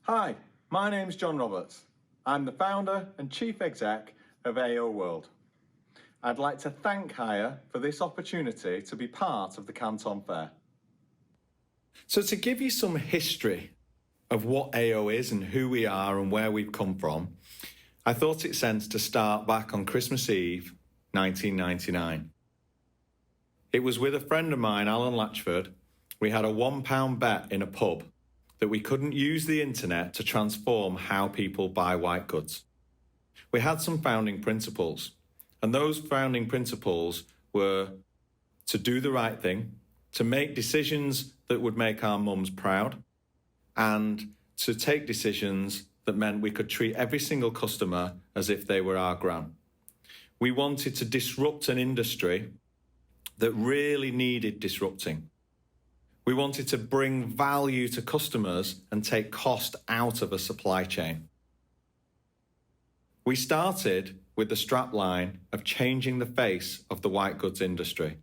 Hi, my name's John Roberts. I'm the founder and chief exec of AO World. I'd like to thank Haier for this opportunity to be part of the Canton Fair. So to give you some history of what AO is and who we are and where we've come from, I thought it sense to start back on Christmas Eve, 1999. It was with a friend of mine, Alan Latchford. We had a £1 bet in a pub that we couldn't use the internet to transform how people buy white goods. We had some founding principles, and those founding principles were to do the right thing, to make decisions that would make our mums proud, and to take decisions that meant we could treat every single customer as if they were our gran. We wanted to disrupt an industry that really needed disrupting. We wanted to bring value to customers and take cost out of a supply chain. We started with the strapline of changing the face of the white goods industry.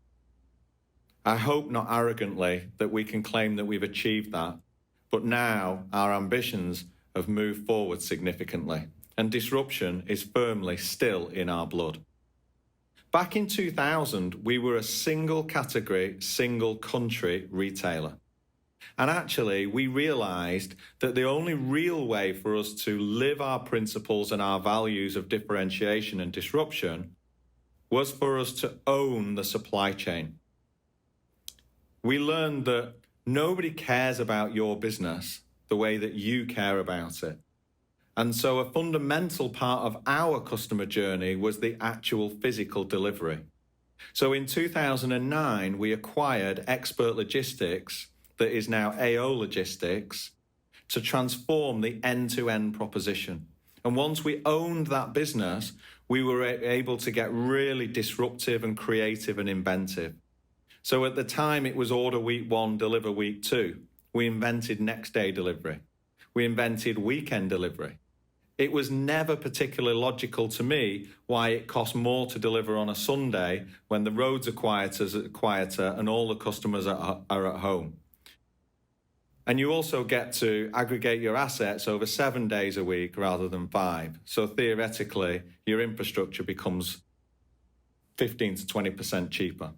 I hope not arrogantly that we can claim that we've achieved that, but now our ambitions have moved forward significantly, and disruption is firmly still in our blood. Back in 2000, we were a single category, single country retailer. And actually, we realised that the only real way for us to live our principles and our values of differentiation and disruption was for us to own the supply chain. We learned that nobody cares about your business the way that you care about it. And so a fundamental part of our customer journey was the actual physical delivery. So in 2009, we acquired Expert Logistics, that is now AO Logistics, to transform the end-to-end proposition. And once we owned that business, we were able to get really disruptive and creative and inventive. So at the time, it was order week 1, deliver week 2. We invented next day delivery. We invented weekend delivery. It was never particularly logical to me why it costs more to deliver on a Sunday when the roads are quieter and all the customers are at home. And you also get to aggregate your assets over 7 days a week rather than 5. So theoretically, your infrastructure becomes 15 to 20% cheaper.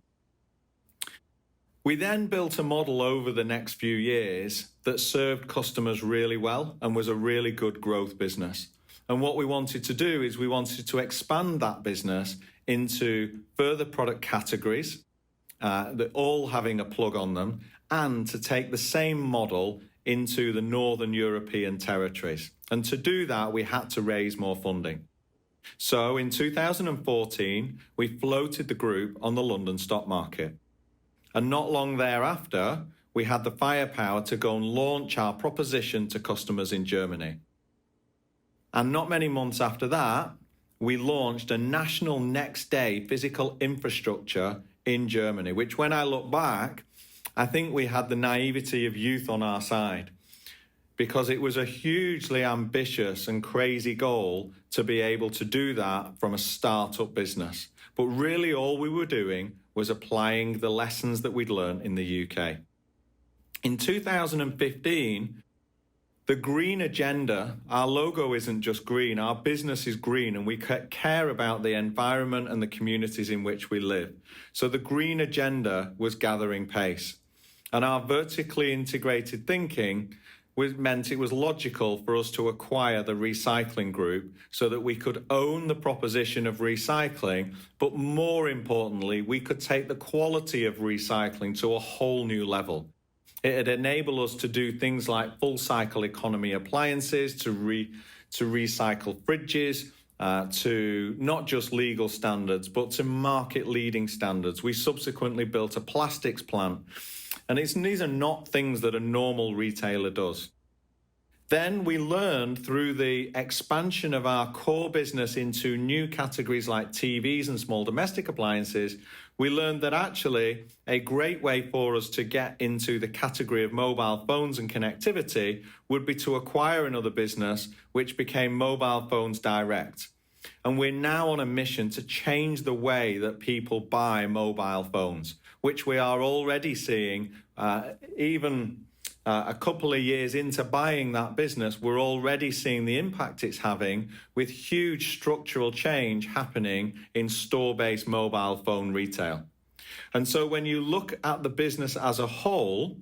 We then built a model over the next few years that served customers really well and was a really good growth business. And what we wanted to do is we wanted to expand that business into further product categories, that all having a plug on them, and to take the same model into the Northern European territories. And to do that, we had to raise more funding. So in 2014, we floated the group on the London stock market. And not long thereafter, we had the firepower to go and launch our proposition to customers in Germany. And not many months after that, we launched a national next day physical infrastructure in Germany, which when I look back, I think we had the naivety of youth on our side, because it was a hugely ambitious and crazy goal to be able to do that from a startup business. But really all we were doing was applying the lessons that we'd learned in the UK. In 2015, the green agenda, our logo isn't just green, our business is green, and we care about the environment and the communities in which we live. So the green agenda was gathering pace. And our vertically integrated thinking meant it was logical for us to acquire the recycling group so that we could own the proposition of recycling, but more importantly, we could take the quality of recycling to a whole new level. It'd enable us to do things like full cycle economy appliances, to recycle fridges, to not just legal standards, but to market leading standards. We subsequently built a plastics plant. And these are not things that a normal retailer does. Then we learned through the expansion of our core business into new categories like TVs and small domestic appliances, we learned that actually a great way for us to get into the category of mobile phones and connectivity would be to acquire another business, which became Mobile Phones Direct. And we're now on a mission to change the way that people buy mobile phones, which we are already seeing even a couple of years into buying that business, we're already seeing the impact it's having with huge structural change happening in store-based mobile phone retail. And so when you look at the business as a whole,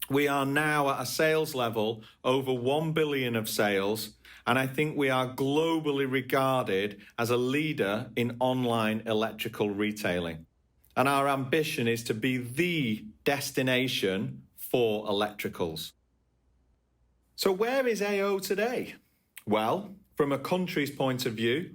we are now at a sales level over 1 billion of sales, and I think we are globally regarded as a leader in online electrical retailing. And our ambition is to be the destination for electricals. So where is AO today? Well, from a country's point of view,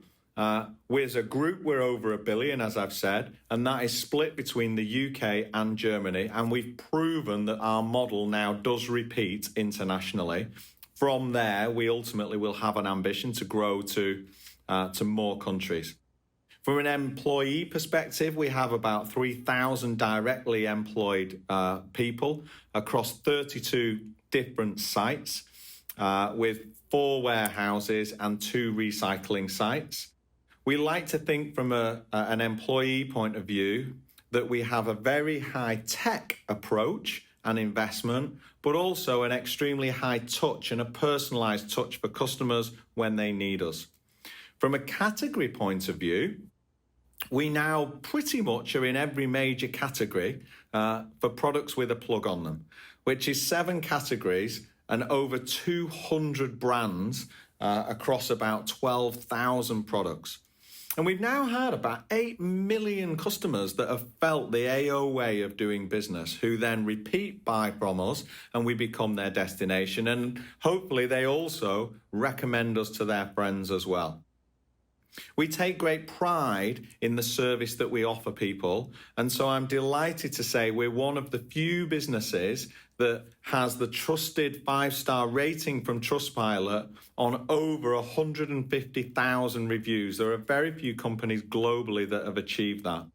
we as a group, we're over 1 billion, as I've said, and that is split between the UK and Germany. And we've proven that our model now does repeat internationally. From there, we ultimately will have an ambition to grow to more countries. From an employee perspective, we have about 3,000 directly employed people across 32 different sites with 4 warehouses and 2 recycling sites. We like to think from an employee point of view that we have a very high-tech approach and investment, but also an extremely high touch and a personalised touch for customers when they need us. From a category point of view, we now pretty much are in every major category for products with a plug on them, which is 7 categories and over 200 brands across about 12,000 products. And we've now had about 8 million customers that have felt the AO way of doing business, who then repeat buy from us and we become their destination. And hopefully they also recommend us to their friends as well. We take great pride in the service that we offer people. And so I'm delighted to say we're one of the few businesses that has the trusted 5-star rating from Trustpilot on over 150,000 reviews. There are very few companies globally that have achieved that.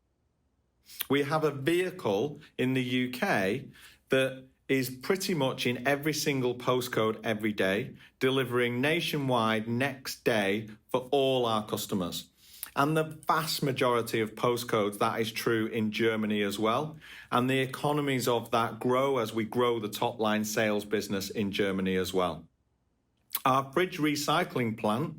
We have a vehicle in the UK that is pretty much in every single postcode every day, delivering nationwide next day for all our customers. And the vast majority of postcodes, that is true in Germany as well. And the economies of that grow as we grow the top line sales business in Germany as well. Our fridge recycling plant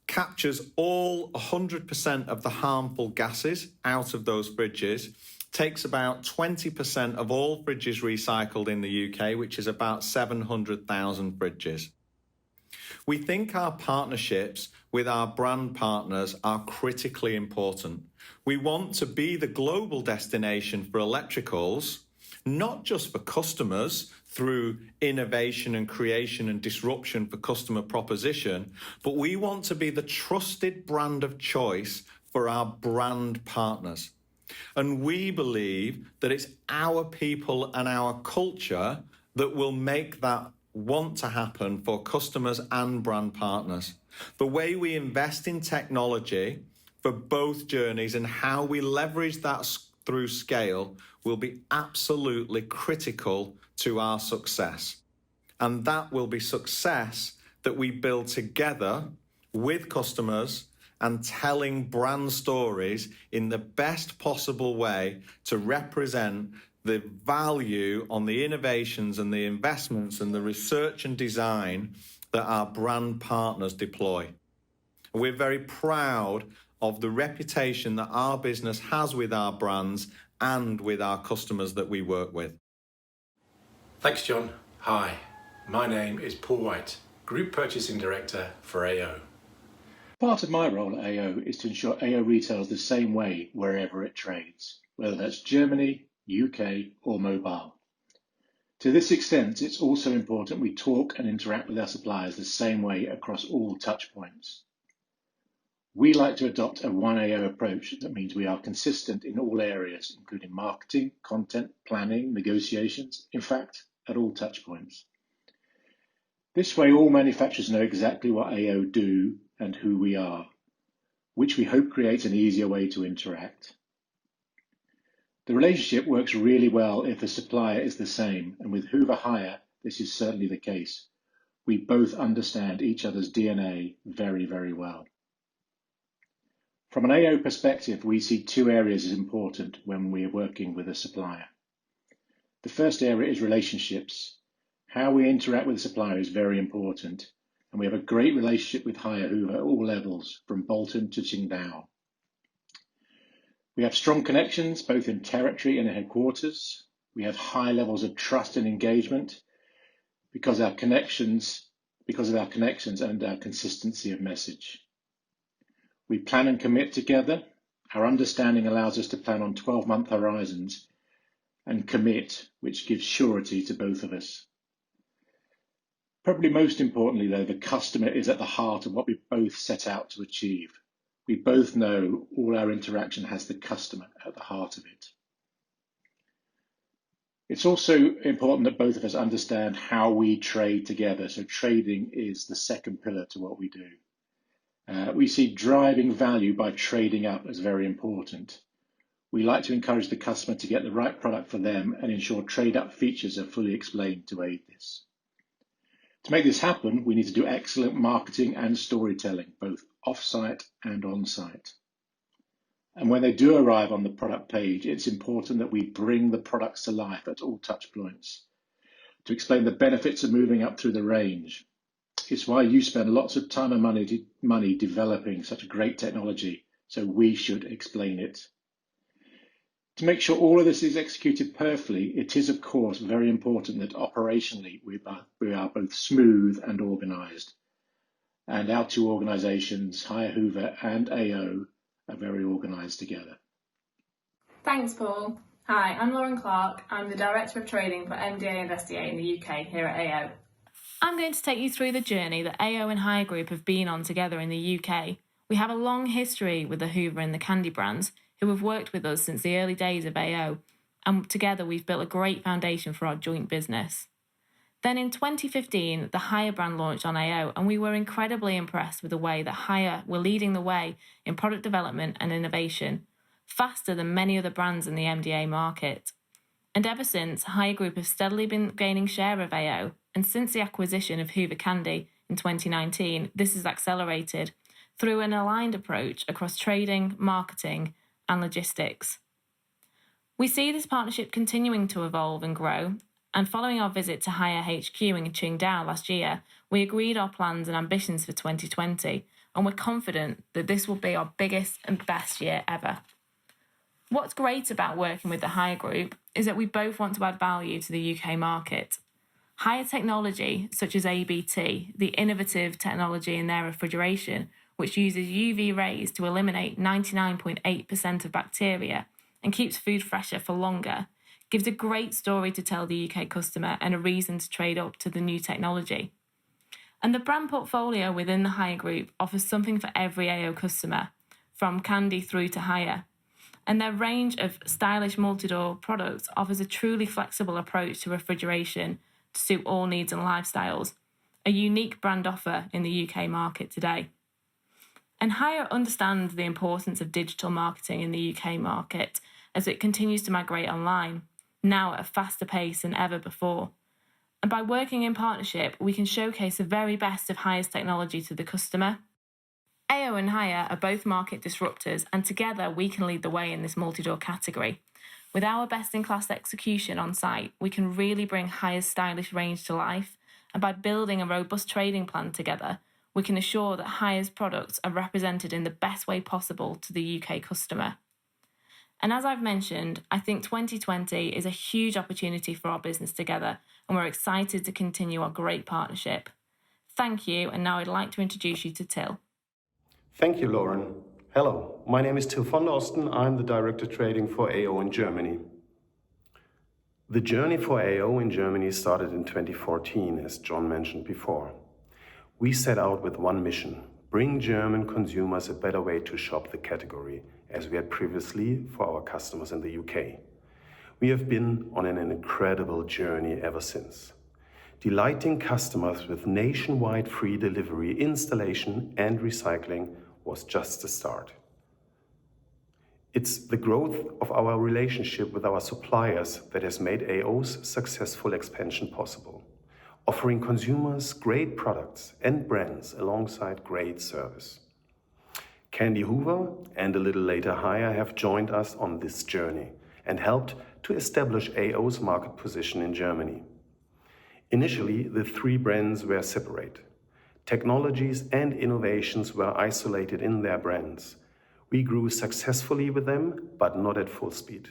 captures all 100% of the harmful gases out of those fridges, takes about 20% of all fridges recycled in the UK, which is about 700,000 fridges. We think our partnerships with our brand partners are critically important. We want to be the global destination for electricals, not just for customers through innovation and creation and disruption for customer proposition, but we want to be the trusted brand of choice for our brand partners. And we believe that it's our people and our culture that will make that want to happen for customers and brand partners. The way we invest in technology for both journeys and how we leverage that through scale will be absolutely critical to our success. And that will be success that we build together with customers and telling brand stories in the best possible way to represent the value on the innovations and the investments and the research and design that our brand partners deploy. We're very proud of the reputation that our business has with our brands and with our customers that we work with. Thanks, John. Hi, my name is Paul White, Group Purchasing Director for AO. Part of my role at AO is to ensure AO retails the same way wherever it trades, whether that's Germany, UK or mobile. To this extent, it's also important we talk and interact with our suppliers the same way across all touch points. We like to adopt a one AO approach that means we are consistent in all areas, including marketing, content, planning, negotiations, in fact, at all touch points. This way, all manufacturers know exactly what AO do and who we are, which we hope creates an easier way to interact. The relationship works really well if the supplier is the same, and with AO&Haier, this is certainly the case. We both understand each other's DNA very, very well. From an AO perspective, we see 2 areas as important when we're working with a supplier. The first area is relationships. How we interact with the supplier is very important, and we have a great relationship with AO&Haier at all levels, from Bolton to Qingdao. We have strong connections both in territory and in headquarters. We have high levels of trust and engagement because of our connections and our consistency of message. We plan and commit together. Our understanding allows us to plan on 12-month horizons and commit, which gives surety to both of us. Probably most importantly, though, the customer is at the heart of what we both set out to achieve. We both know all our interaction has the customer at the heart of it. It's also important that both of us understand how we trade together. So trading is the second pillar to what we do. We see driving value by trading up as very important. We like to encourage the customer to get the right product for them and ensure trade-up features are fully explained to aid this. To make this happen, we need to do excellent marketing and storytelling, both off-site and on-site. And when they do arrive on the product page, it's important that we bring the products to life at all touch points to explain the benefits of moving up through the range. It's why you spend lots of time and money developing such a great technology, so we should explain it. To make sure all of this is executed perfectly, it is of course very important that operationally we are both smooth and organised. And our two organisations, AO&Haier and AO, are very organised together. Thanks, Paul. Hi, I'm Lauren Clark. I'm the Director of Trading for MDA and SDA in the UK here at AO. I'm going to take you through the journey that AO&Haier Group have been on together in the UK. We have a long history with the Hoover and the Candy brands, who have worked with us since the early days of AO, and together we've built a great foundation for our joint business. Then in 2015, the Haier brand launched on AO, and we were incredibly impressed with the way that Haier were leading the way in product development and innovation, faster than many other brands in the MDA market. And ever since, Haier Group have steadily been gaining share of AO, and since the acquisition of Hoover Candy in 2019, this has accelerated through an aligned approach across trading, marketing, and logistics. We see this partnership continuing to evolve and grow, and following our visit to Haier HQ in Qingdao last year, we agreed our plans and ambitions for 2020, and we're confident that this will be our biggest and best year ever. What's great about working with the Haier Group is that we both want to add value to the UK market. Haier technology, such as ABT, the innovative technology in their refrigeration, which uses UV rays to eliminate 99.8% of bacteria and keeps food fresher for longer, gives a great story to tell the UK customer and a reason to trade up to the new technology. And the brand portfolio within the Haier Group offers something for every AO customer, from Candy through to Haier. And their range of stylish multi-door products offers a truly flexible approach to refrigeration to suit all needs and lifestyles, a unique brand offer in the UK market today. And Haier understands the importance of digital marketing in the UK market as it continues to migrate online, now at a faster pace than ever before. And by working in partnership, we can showcase the very best of Haier's technology to the customer. AO and Haier are both market disruptors, and together we can lead the way in this multi-door category. With our best-in-class execution on site, we can really bring Haier's stylish range to life, and by building a robust trading plan together, we can assure that Haier's products are represented in the best way possible to the UK customer. And as I've mentioned, I think 2020 is a huge opportunity for our business together, and we're excited to continue our great partnership. Thank you, and now I'd like to introduce you to Till. Thank you, Lauren. Hello, my name is Till von Dorsten. I'm the Director Trading for AO in Germany. The journey for AO in Germany started in 2014, as John mentioned before. We set out with one mission: bring German consumers a better way to shop the category, as we had previously for our customers in the UK. We have been on an incredible journey ever since. Delighting customers with nationwide free delivery, installation and recycling was just the start. It's the growth of our relationship with our suppliers that has made AO's successful expansion possible, offering consumers great products and brands alongside great service. Candy Hoover and a little later Haier have joined us on this journey and helped to establish AO's market position in Germany. Initially, the three brands were separate. Technologies and innovations were isolated in their brands. We grew successfully with them, but not at full speed.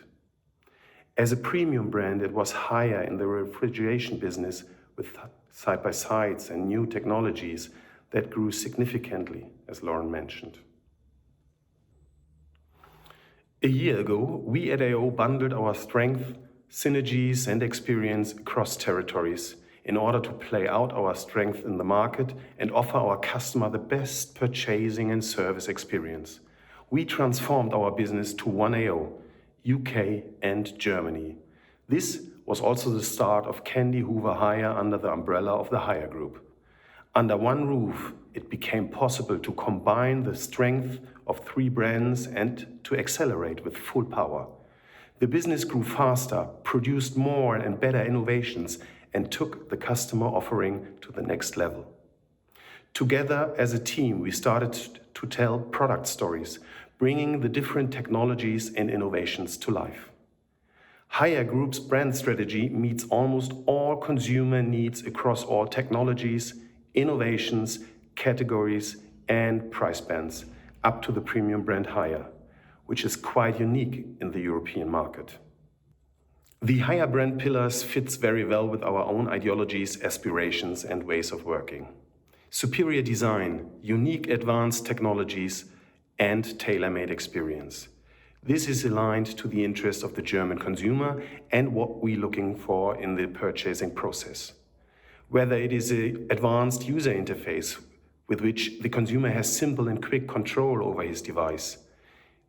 As a premium brand, it was higher in the refrigeration business with side-by-sides and new technologies that grew significantly, as Lauren mentioned. A year ago, we at AO bundled our strength, synergies, and experience across territories in order to play out our strength in the market and offer our customer the best purchasing and service experience. We transformed our business to one AO, UK and Germany. This was also the start of AO&Haier under the umbrella of the Haier Group. Under one roof, it became possible to combine the strength of three brands and to accelerate with full power. The business grew faster, produced more and better innovations, and took the customer offering to the next level. Together as a team, we started to tell product stories, bringing the different technologies and innovations to life. Haier Group's brand strategy meets almost all consumer needs across all technologies, innovations, categories, and price bands, up to the premium brand Haier, which is quite unique in the European market. The Haier brand pillars fits very well with our own ideologies, aspirations, and ways of working. Superior design, unique advanced technologies, and tailor-made experience. This is aligned to the interest of the German consumer and what we're looking for in the purchasing process. Whether it is an advanced user interface with which the consumer has simple and quick control over his device,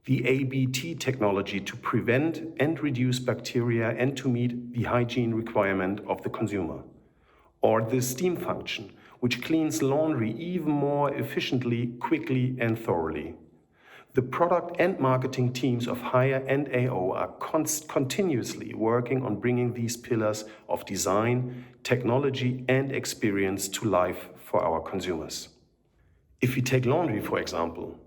the ABT technology to prevent and reduce bacteria and to meet the hygiene requirement of the consumer, or the steam function, which cleans laundry even more efficiently, quickly, and thoroughly. The product and marketing teams of Haier and AO are continuously working on bringing these pillars of design, technology, and experience to life for our consumers. If we take laundry, for example,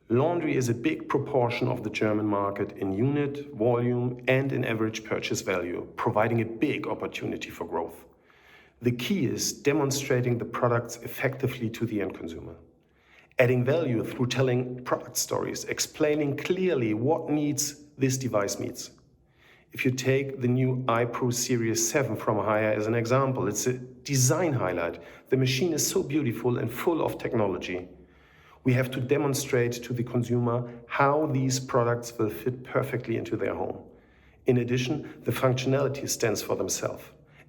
laundry is a big proportion of the German market in unit, volume, and in average purchase value, providing a big opportunity for growth. The key is demonstrating the products effectively to the end consumer. Adding value through telling product stories, explaining clearly what needs this device meets. If you take the new iPro Series 7 from Haier as an example, it's a design highlight. The machine is so beautiful and full of technology. We have to demonstrate to the consumer how these products will fit perfectly into their home. In addition, the functionality stands for themselves.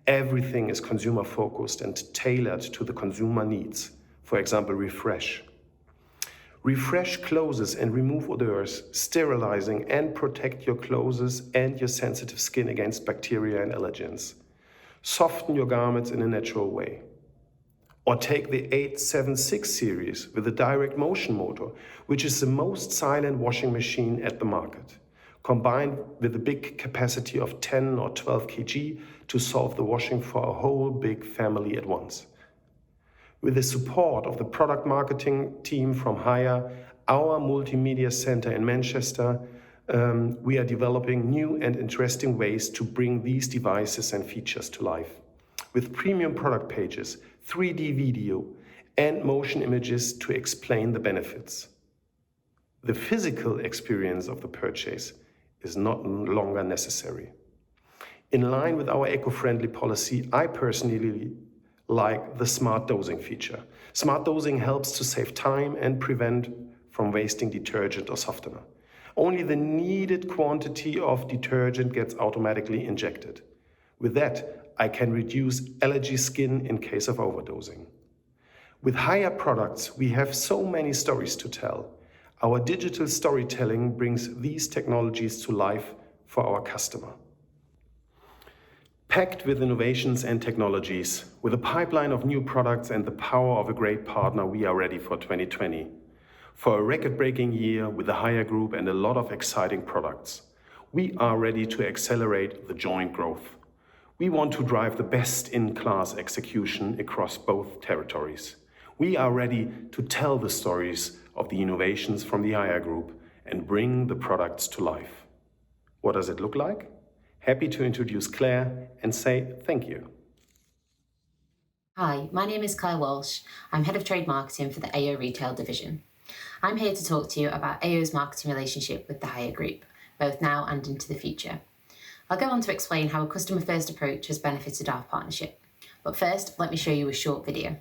Everything is consumer focused and tailored to the consumer needs. For example, refresh. Refresh clothes and remove odors, sterilizing and protect your clothes and your sensitive skin against bacteria and allergens. Soften your garments in a natural way. Or take the 876 series with a direct motion motor, which is the most silent washing machine at the market, combined with a big capacity of 10 or 12 kg to solve the washing for a whole big family at once. With the support of the product marketing team from Haier, our multimedia center in Manchester, we are developing new and interesting ways to bring these devices and features to life. With premium product pages, 3D video, and motion images to explain the benefits. The physical experience of the purchase is not longer necessary. In line with our eco-friendly policy, I personally like the smart dosing feature. Smart dosing helps to save time and prevent from wasting detergent or softener. Only the needed quantity of detergent gets automatically injected. With that, I can reduce allergy skin in case of overdosing. With Haier products, we have so many stories to tell. Our digital storytelling brings these technologies to life for our customer. Packed with innovations and technologies, with a pipeline of new products and the power of a great partner, we are ready for 2020. For a record-breaking year with the Haier Group and a lot of exciting products. We are ready to accelerate the joint growth. We want to drive the best-in-class execution across both territories. We are ready to tell the stories of the innovations from the Haier Group and bring the products to life. What does it look like? Happy to introduce Claire and say thank you. Hi, my name is Claire Walsh. I'm Head of Trade Marketing for the AO Retail Division. I'm here to talk to you about AO's marketing relationship with the Haier Group, both now and into the future. I'll go on to explain how a customer-first approach has benefited our partnership. But first, let me show you a short video.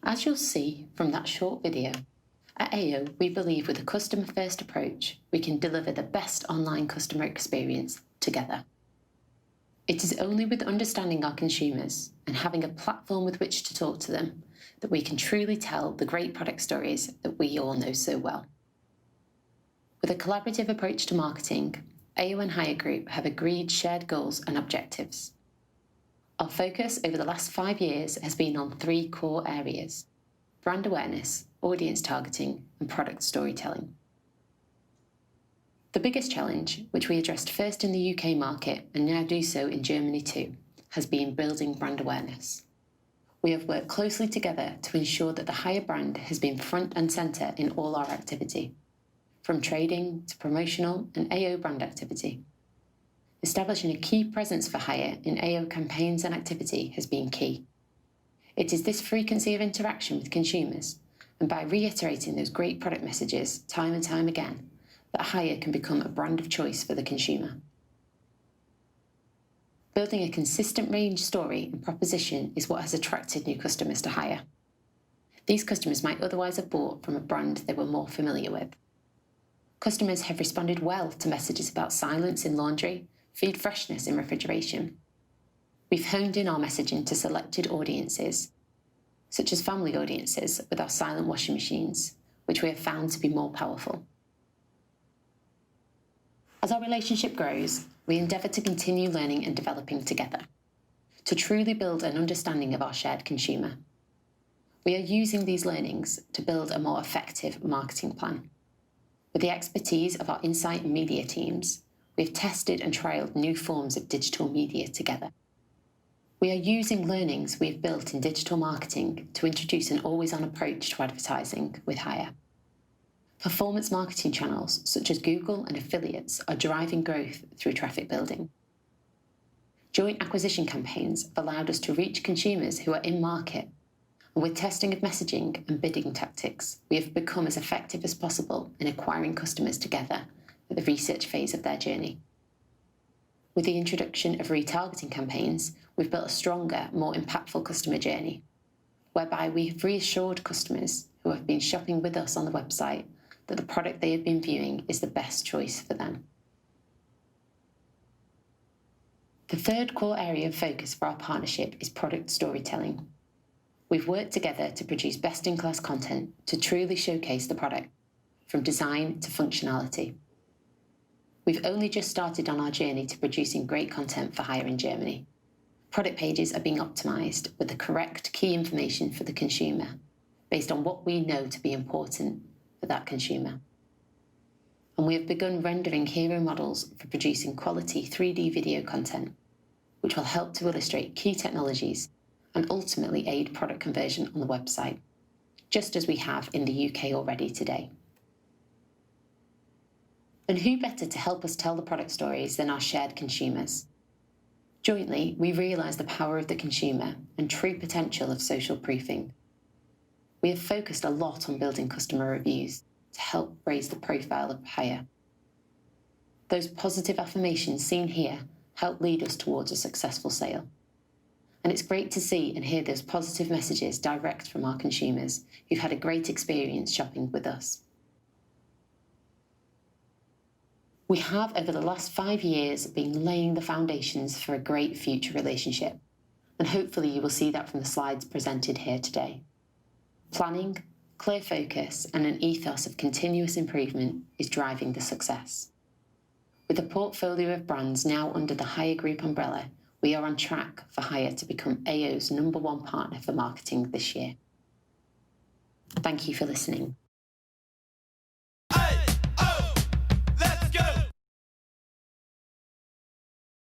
As you'll see from that short video, at AO, we believe with a customer-first approach, we can deliver the best online customer experience together. It is only with understanding our consumers and having a platform with which to talk to them that we can truly tell the great product stories that we all know so well. With a collaborative approach to marketing, AO&Haier Group have agreed shared goals and objectives. Our focus over the last 5 years has been on 3 core areas: brand awareness, audience targeting, and product storytelling. The biggest challenge, which we addressed first in the UK market and now do so in Germany too, has been building brand awareness. We have worked closely together to ensure that the Haier brand has been front and centre in all our activity, from trading to promotional and AO brand activity. Establishing a key presence for Haier in AO campaigns and activity has been key. It is this frequency of interaction with consumers, and by reiterating those great product messages time and time again, that Haier can become a brand of choice for the consumer. Building a consistent range story and proposition is what has attracted new customers to Haier. These customers might otherwise have bought from a brand they were more familiar with. Customers have responded well to messages about silence in laundry, feed freshness in refrigeration. We've honed in our messaging to selected audiences, such as family audiences with our silent washing machines, which we have found to be more powerful. As our relationship grows, we endeavour to continue learning and developing together, to truly build an understanding of our shared consumer. We are using these learnings to build a more effective marketing plan. With the expertise of our insight and media teams, we've tested and trialled new forms of digital media together. We are using learnings we've built in digital marketing to introduce an always-on approach to advertising with Haier. Performance marketing channels such as Google and affiliates are driving growth through traffic building. Joint acquisition campaigns have allowed us to reach consumers who are in market, and with testing of messaging and bidding tactics, we have become as effective as possible in acquiring customers together at the research phase of their journey. With the introduction of retargeting campaigns, we've built a stronger, more impactful customer journey, whereby we have reassured customers who have been shopping with us on the website that the product they have been viewing is the best choice for them. The third core area of focus for our partnership is product storytelling. We've worked together to produce best-in-class content to truly showcase the product, from design to functionality. We've only just started on our journey to producing great content for Haier in Germany. Product pages are being optimised with the correct key information for the consumer, based on what we know to be important for that consumer. And we have begun rendering hero models for producing quality 3D video content, which will help to illustrate key technologies and ultimately aid product conversion on the website, just as we have in the UK already today. And who better to help us tell the product stories than our shared consumers? Jointly, we realise the power of the consumer and true potential of social proofing. We have focused a lot on building customer reviews to help raise the profile of Haier. Those positive affirmations seen here help lead us towards a successful sale. And it's great to see and hear those positive messages direct from our consumers who've had a great experience shopping with us. We have, over the last 5 years, been laying the foundations for a great future relationship, and hopefully you will see that from the slides presented here today. Planning, clear focus, and an ethos of continuous improvement is driving the success. With a portfolio of brands now under the Haier Group umbrella, we are on track for Haier to become AO's #1 partner for marketing this year. Thank you for listening.